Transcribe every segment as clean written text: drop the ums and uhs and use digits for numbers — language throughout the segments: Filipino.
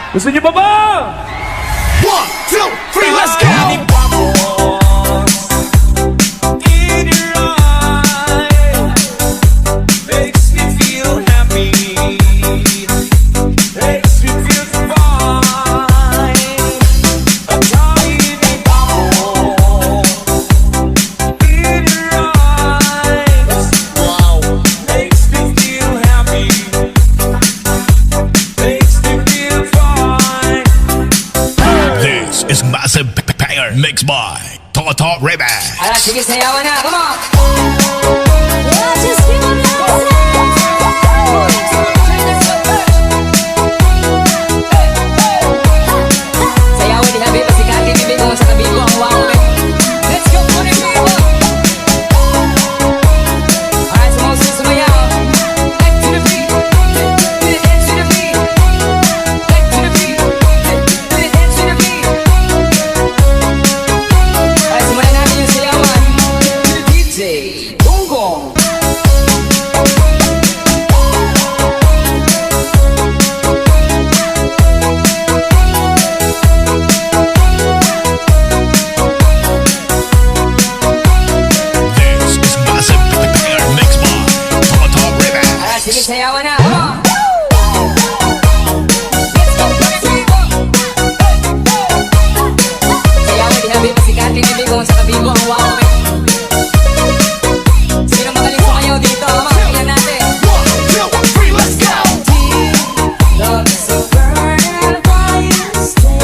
Gusto niyo pa ba? 1, 2, 3, let's go! Mixed by Thought Rebel. Alright, sige, sayawan na. Come on! Sayawan ni Habi, pasikati, bibig mo sa tabi ko. Wow, let's go, money people! Alright, sumayaw. Back to the beat. To the edge to the beat. Back to the beat. To the edge to the beat. Alright, simulan natin yung sayawan. To the DJ, Gonggong. This is Massive Pair Mixed by Thought Rebel. Alright, sige, sayawan na. Come on! Let's go, money people! Sayawan ni Habi, pasikati, bibig mo sa tabi ko. Wow, sino magaling sumayaw dito? Come on, tingnan natin. 1, 2, 3, let's go! Love is so burning, why you stay?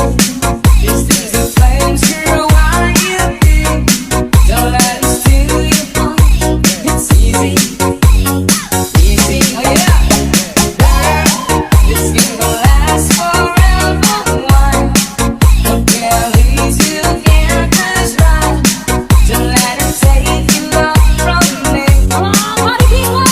This is a flame, girl, why you think? Don't let it steal your heart. It's easy, easy, oh yeah. Girl, this game gon' last forever. Why? Don't care, leave you can't just run. Don't let it take your love from me. Come on, party people!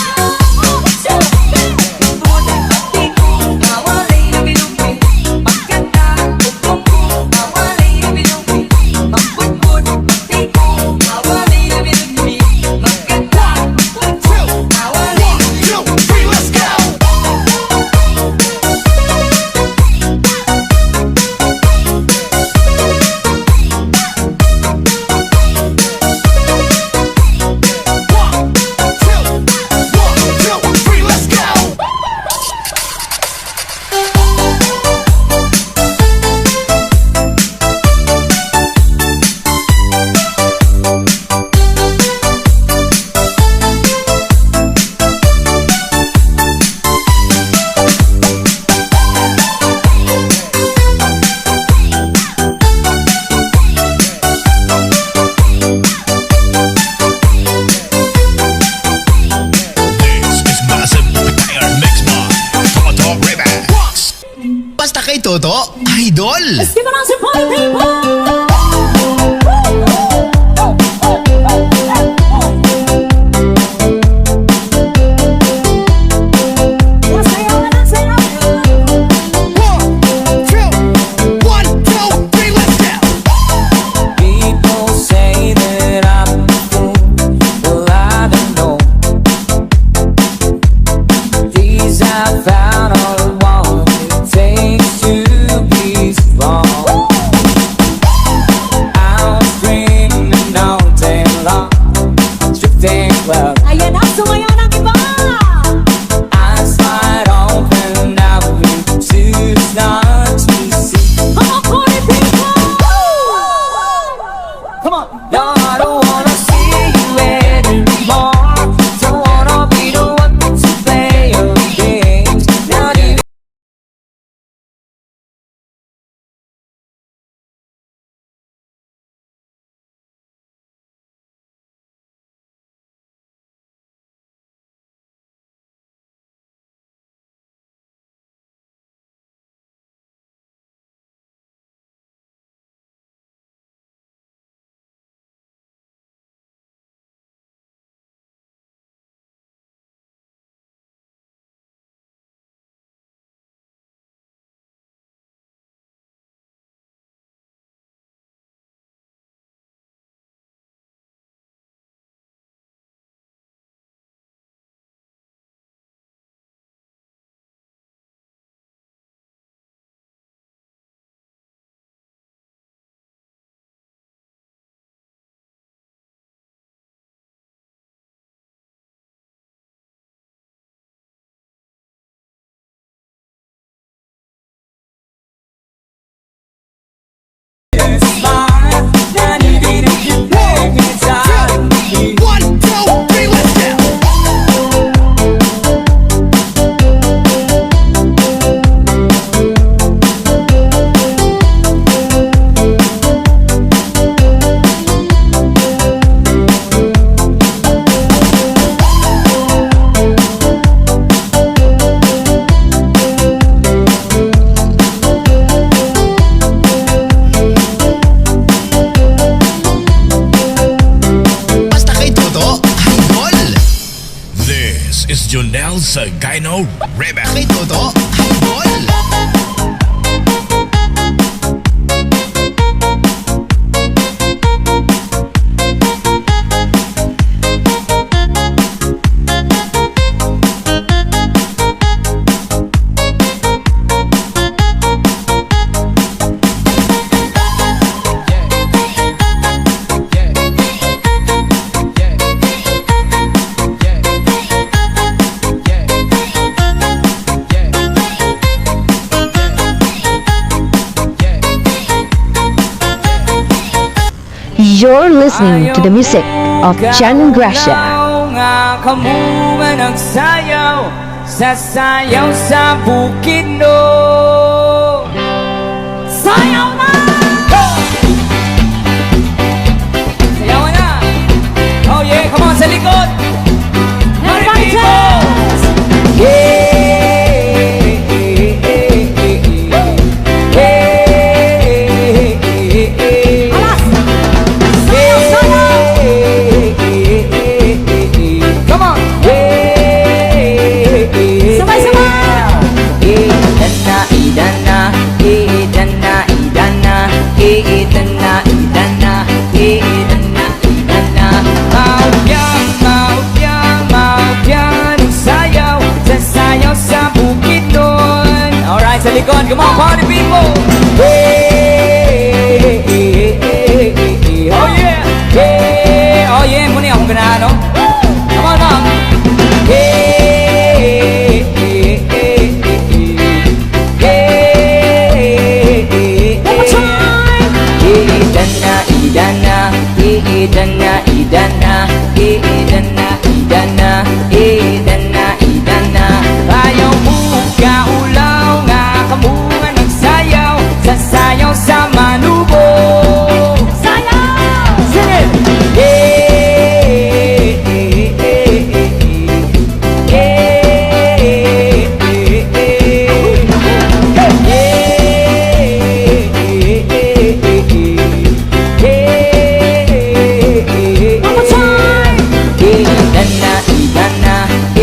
This is Massive Pair Mixed by Thought Rebel. Basta kay Toto, idol. Let's give it on some party people! sa Gyno Rebel. Kay Toto, habol! You're listening to the music of Jan Gracia. Nga kamu nga nagsayaw, sasayaw sa bukid no. Sayaw na! Sayaw na! Oh yeah, come on sa likod! Everybody dance! Alas! Sayaw, sayaw! Come on! Sabay-sabay! Idana, idana, idana, idana, idana, idana, idana. Maupyan, maupyan, maupyan, sayaw, sasayaw sa bukid nun. Alright, sa likod, come on, party people! Hey, hey, hey, hey, hey. Oh yeah! Hey, oh yeah, muna akong ganahan, no? Come on, mom! Hey, hey, hey, hey, hey. One more time! Idana, idana, idana, idana, idana, idana, idana, idana. Ayaw mo kaulaw nga kamunga nagsayaw, sasayaw sa manubo. Sayaw! Sing it! Hey, hey, hey, hey, hey, hey, hey. One more time! Idana, idana,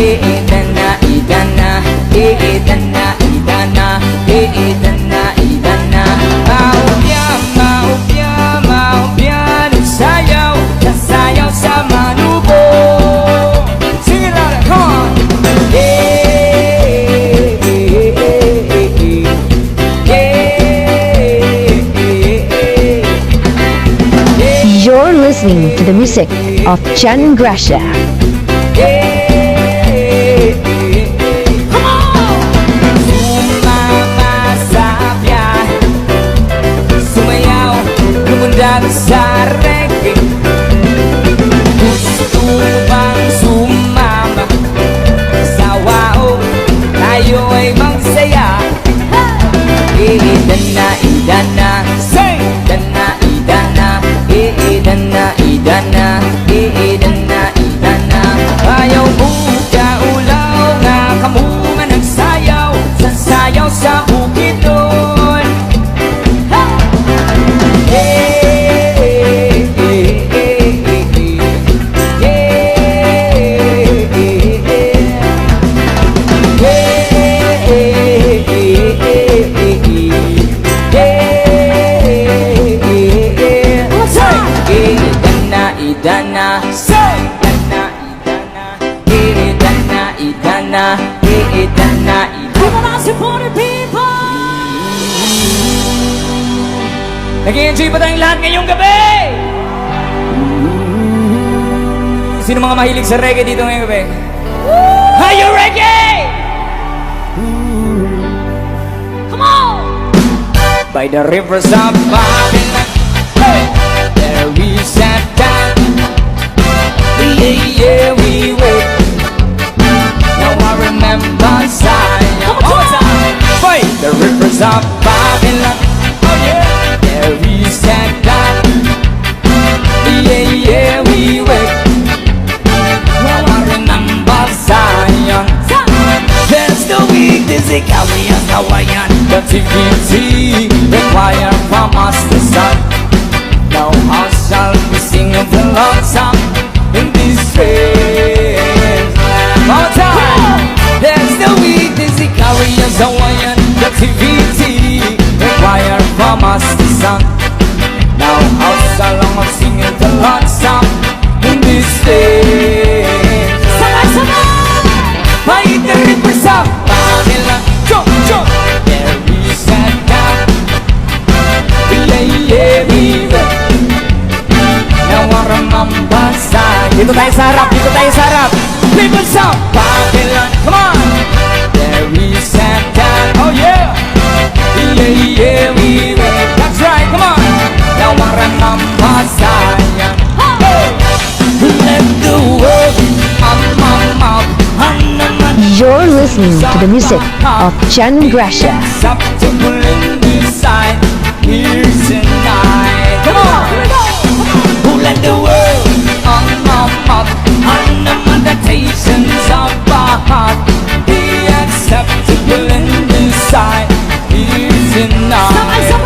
idana, idana, idana, idana, idana, idana. Maupyan, maupyan, maupyan, sayaw, sasayaw sa manubo. Sing it louder, come on. Hey, hey, hey, hey, hey, hey. You're listening to the music of Jan Gracia. Come on! Sumama sa biyahe, sumayaw, lumundag sa reggae. Gusto bang sumama sa wao, tayo ay magsaya. Idana, idana, say! Idana, idana, idana, idana, idana, idana. Ayaw mo kaulaw nga kamunga nagsayaw, sasayaw sa bukid nun. Hey, hey, hey, hey, hey, Idana, say! Idana, idana, idana, idana, idana, People are supporting people! Nag-i-enjoy ba tayong lahat ngayong gabi? Sino mga mahilig sa reggae dito ngayong gabi? Are you reggae? Come on! By the rivers of Babylon, there we sat down. Yeah, yeah, we wait. Now I remember Zion. One more time. By the rivers of Babylon, oh yeah, there we sat down. Yeah, yeah, we wait. Now I remember Zion. There's no weak, this is Hawaiian. The dignity required from us to start. Now how shall we sing of the love song in this strange land? One more time. the week is the carriers away and the activity required from us to song. Now house along of singing the Lord song in this stage. By the rivers of Babylon, jump, jump. There we sat down, we lay everywhere. Now our mambasa. Dito tayo sa harap, dito tayo sa harap. Rivers of Babylon, come on. There we sat down, oh yeah. Yeah, everywhere. That's right, come on. Now our mambasa. Let the world, You're listening to the music of Jan Gracia. acceptable in this side here tonight. Come on! Who let the world on the meditations of our heart be acceptable in this side here tonight.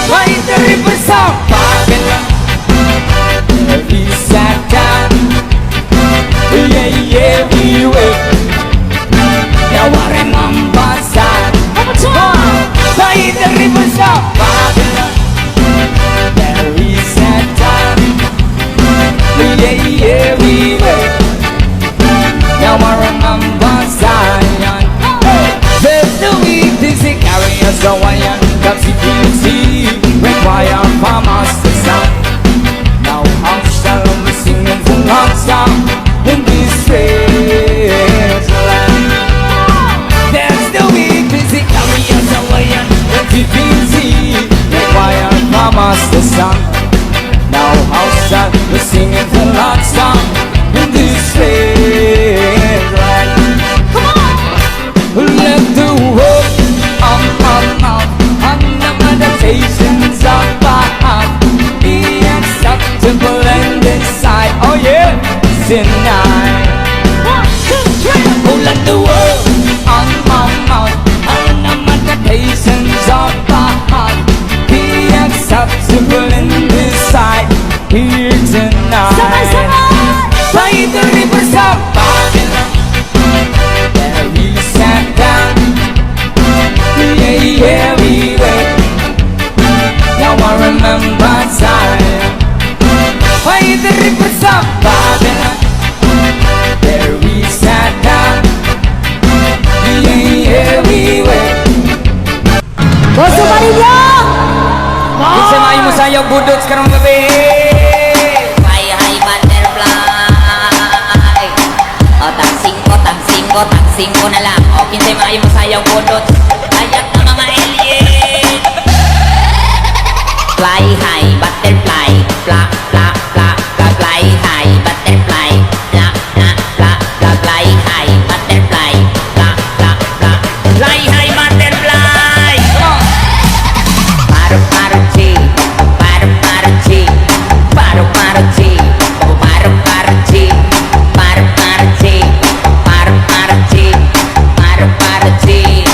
By the rivers of Babylon, there we sat down. Yeah, we wait. Now I remember that. By the rivers of Babylon, there we sat down. Yeah, we wait. Now I remember Zion. There's the weak, this is carriers away and captivity require from us to sound. Now how shall we sing in the Lord's song in this strange land? There's the weak, busy carriers away and captivity require from us to sound. Now how shall we sing in the Lord's song in this strange land? Let the world on the meditations of our heart be acceptable in this side. Oh yeah, tonight. 1, 2, 3. Oh, let the world on the meditations of our heart be acceptable in this side here tonight. By the rivers of Babylon, there we sat down. Yeah, we wait. Now I remember Zion. By the rivers of Babylon, there we sat down. Yeah, we wait. Boso Marillo! Bisa main mo sayaw budot sekarang gabi. Hi, hi, butterfly. O, tagsing ko na lang. O, kinsay maayo mo sayaw budot. Ayak na mga alien. Fly high, butterfly. Flap, flap, flap, flap, fly high, butterfly. Flap, flap, flap, flap, fly high, butterfly. Flap, flap, flap, fly high, butterfly. Come on. Paru, paru, chi. Paru, paru, chi. Paru, paru, chi. Paru, paru, chi. Paru, paru, chi. Paru, paru, chi. Paru, paru, chi.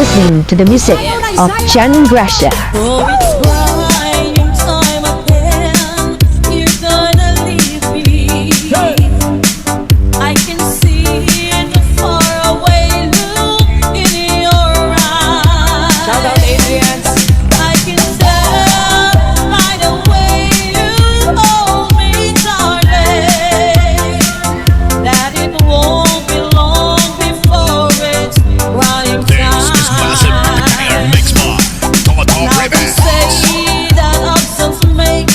listening to the music of Jan Gracia. Oh, it's crying time again. You're gonna leave me. I can see the faraway look in your eyes. Shout out ambiance. I can tell by the way you hold me, darling, that it won't be long before it's crying This is massive banger time. mix by Hataw Now they Remix. say that absence make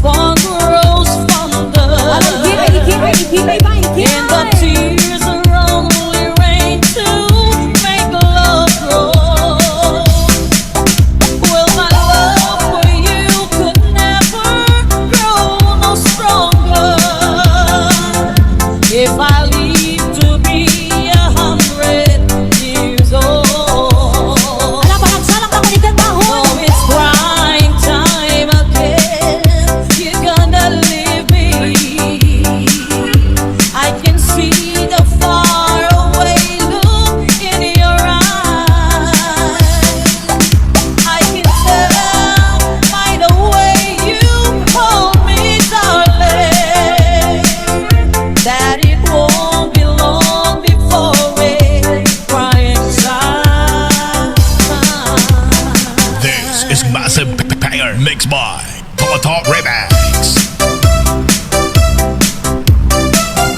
fun grows fonder, and the tears are only rain to make love grow. Well, my love for you could never grow no stronger if I live to be 100 years old. Oh, it's crying time again. You're gonna leave me. I can see the faraway look in your eyes. I can tell by the way you hold me, darling, that it won't be long before it's crying time. This is massive banger mix by Hataw Remix.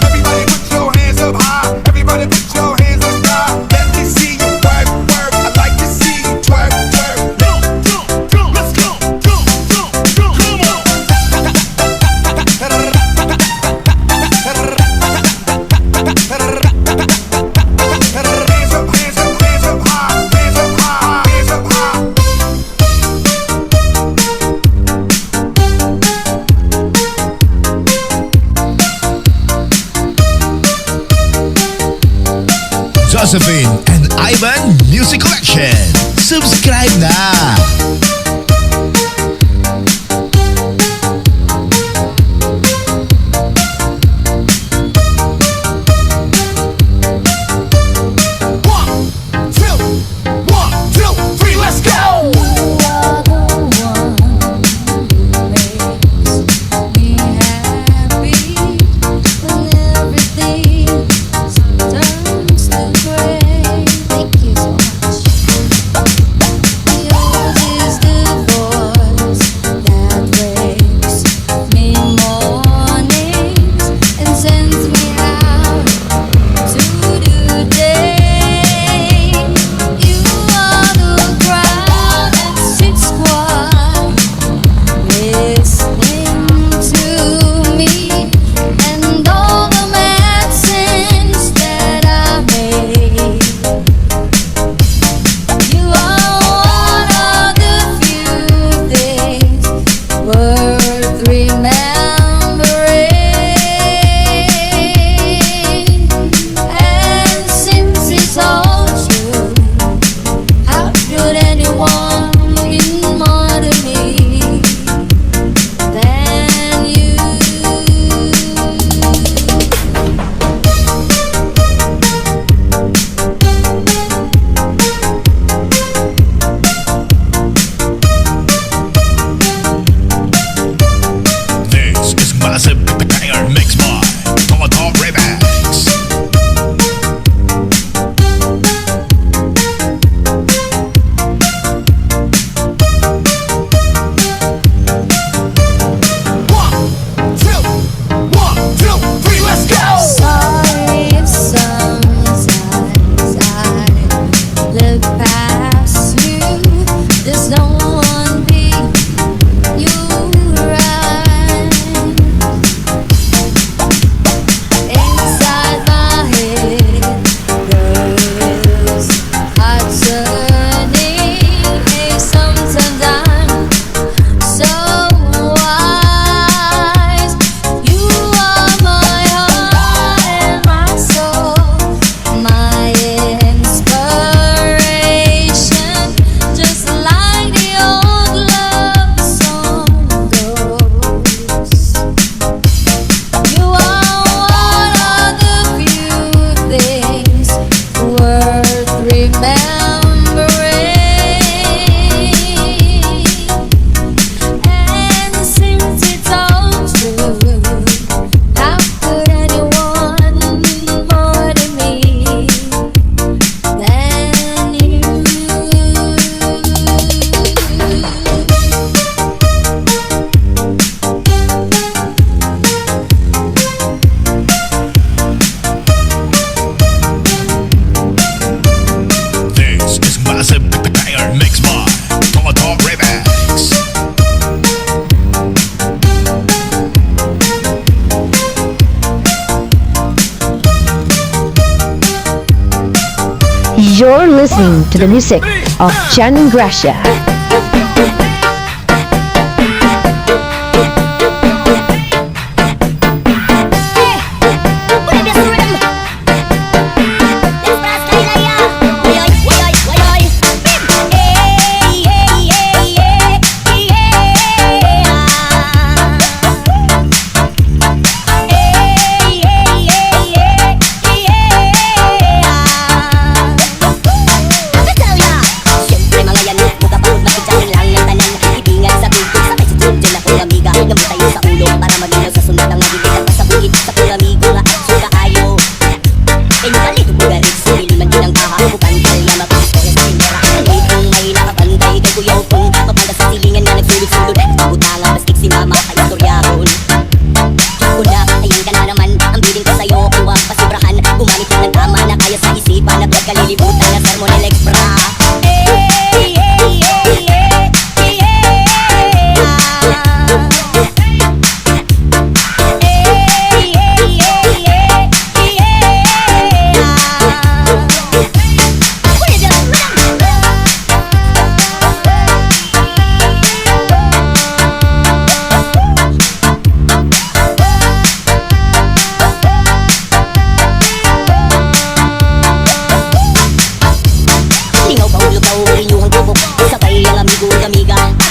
Everybody put your hands up high. Everybody put your hands up high. Let me see you work, work. I like to see you twerk, twerk. Let's go. Come on. Hands up, hands up, hands up high. Hands up high, hands up high. Josephine and Ivan Music Collection. Subscribe na! One, two, three, let's go. You are the one who makes me happy when everything turns to gray. Thank you so much. You're listening to the music of Jan Gracia. Kalilibutan na sermonel extra.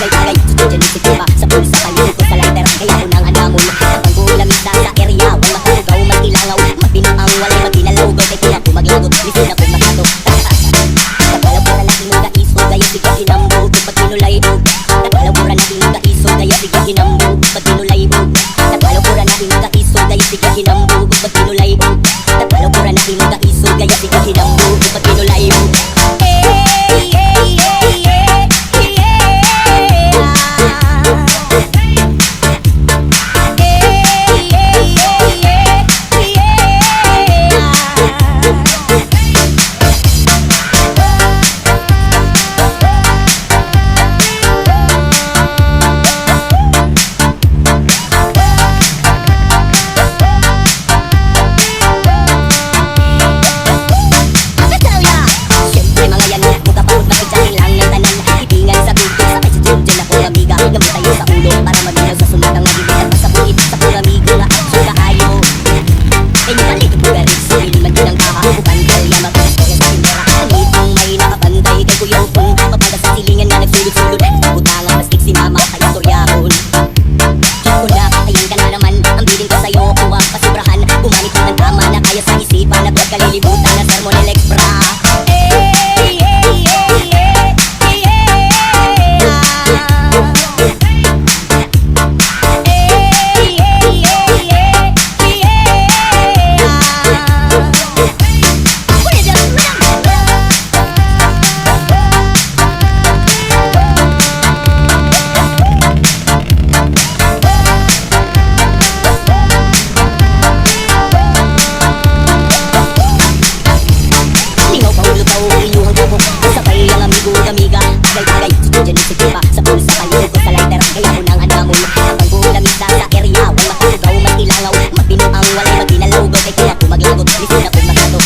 Tagay-tagay, susujanisip pa sa pulsa, kalihog ko sa lighter. Kaya ko nang anamon, kapag ulamig na sa area. Huwag makatugaw, magkilangaw, magbinuang, walay magkinalaw. Kaya kaya ko maglagot, lisin ako makato. Nagpalabura natin mga iso, gaya sige kinambog, pag pinulaybog. Nagpalabura natin mga iso, gaya sige kinambog, pag pinulaybog. Nagpalabura natin mga iso, gaya sige kinambog, pag pinulaybog. Nagpalabura natin mga iso, gaya sige kinambog, pag pinulaybog. Kalilibutan na sermonel extra. Tagay-tagay, susujanisip pa sa pulsa, kalihog ko sa lighter. Kaya ko nang anamon, kapag ulamig na sa area. Huwag makatugaw, magkilangaw, magbinuang, walay magkinalaw. Kaya kaya ko maglagot, lisin ako makato.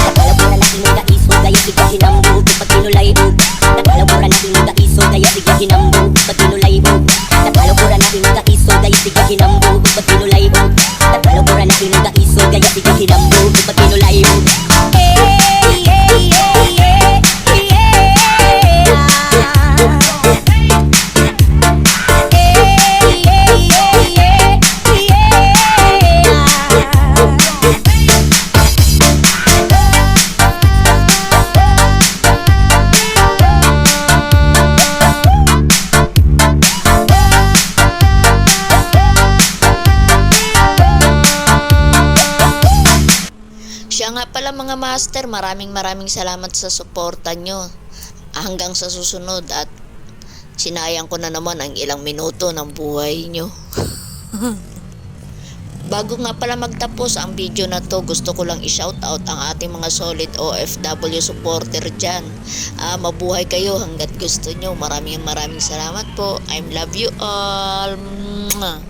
Nagpalabura natin mga iso, gaya sige kinambog, pag pinulaybog. Nagpalabura natin mga iso, gaya sige kinambog, pag pinulaybog. Nagpalabura natin mga iso, gaya sige kinambog, pag pinulaybog. Nagpalabura natin mga iso, gaya sige kinambog, pag pinulaybog. Siya nga pala mga master, maraming salamat sa suporta nyo. Hanggang sa susunod at sinayang ko na naman ang ilang minuto ng buhay nyo. Bago nga pala magtapos ang video na to, gusto ko lang i-shoutout ang ating mga solid OFW supporter dyan. Mabuhay kayo hanggat gusto nyo. Maraming salamat po. I love you all. Mwah.